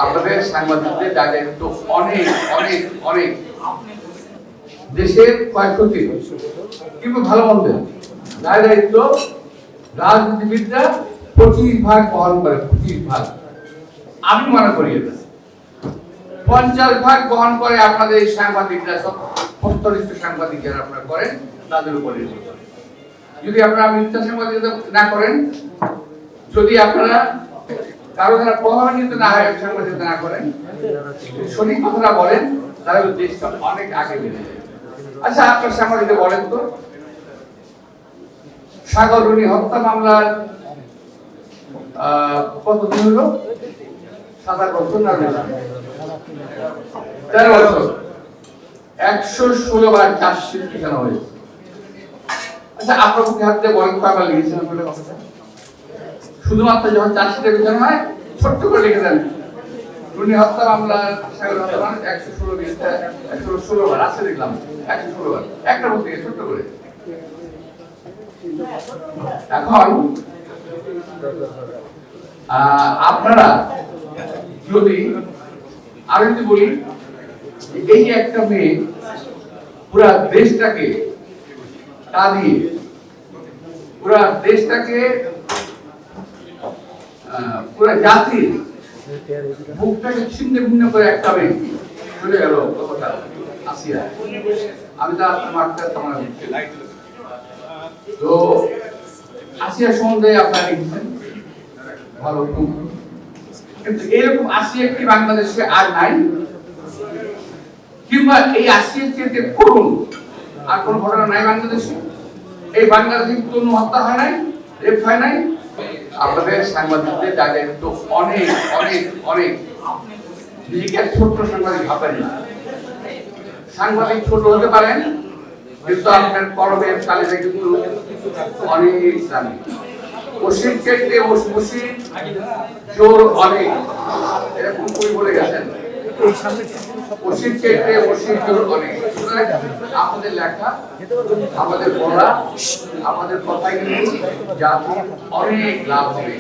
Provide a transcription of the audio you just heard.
আপনাদের সাংবাদিকদের দায়িত্ব অনেক অনেক অনেক দেশের ক্ষয়ক্ষতি কিন্তু ভালো মন্দ দায়িত্ব রাজনীতিবিদরা 25% বহন করে, 25%। আমি মনে করি এটা 50% বহন করে আপনাদের এই সাংবাদিকরা, সব প্রস্তরিত সাংবাদিক যারা আপনারা করেন তাদের উপরে। যদি আপনারা মিথ্যা সাংবাদিকতা না করেন, যদি আপনারা কারো দ্বারা প্রভাবিত না হয়, সাংবাদিকতা না করেন, সঠিক কথাটা বলেন, তাহলে দেশটা অনেক আগে বেড়ে যাবে। আচ্ছা, আপনার সাংবাদিকতা বলেন তো, সাগর রুনি হত্যা মামলার কতদিন হলো? 7 বছর না 13 বছর, 116 বার চার্জশিট লিখানো হয়েছে। আচ্ছা, আপনার মুখে হাত দিয়ে বলেন কয়বার লিখেছেন বলে কথাটা? শুধুমাত্র যখন চার্জশিটে লিখানো হয় ছোট্ট করে লিখে দেন, রুনি হত্যা মামলার সাগর হত্যা মামলা 116 বার আছে, দেখলাম 116 বার, একটা বলতে ছোট্ট করে। এখন আপনারা যদি আরো যদি বলি, এই একটা মেয়ে পুরা দেশটাকে কাঁদিয়ে, পুরা দেশটাকে, পুরা জাতির বুকটাকে ছিন্ন ভিন্ন করে একটা মেয়ে চলে গেল কথাটা আসিয়া। আমি তো আপনার মাঠটা তোমার তো আসিয়া সম্বন্ধে আপনারা লিখছেন ভালো, কিন্তু এরকম আসিয়া কি বাংলাদেশে আর নাই? কিংবা এই আসিয়ার চেয়ে করুন আর কোন ঘটনা নাই বাংলাদেশে? এই বাংলাদেশে কোনো হত্যা হয় নাই, রেপ হয় নাই? আপনাদের সাংবাদিকদের দায়িত্ব অনেক অনেক অনেক। নিজেকে ছোট্ট সাংবাদিক ভাবেন না। সাংবাদিক ছোট হতে পারেন, কিন্তু আপনার কলমের কালিটা কিন্তু অনেক দামি। ওসির চাইতে ওসির জোর অনেক, এরকম কই বলে গেছেন। ওসির চাইতে ওসির জোর অনেক। আমাদের লেখা, আমাদের বলা, আমাদের কথা কিন্তু জাতির অনেক লাভ হবে।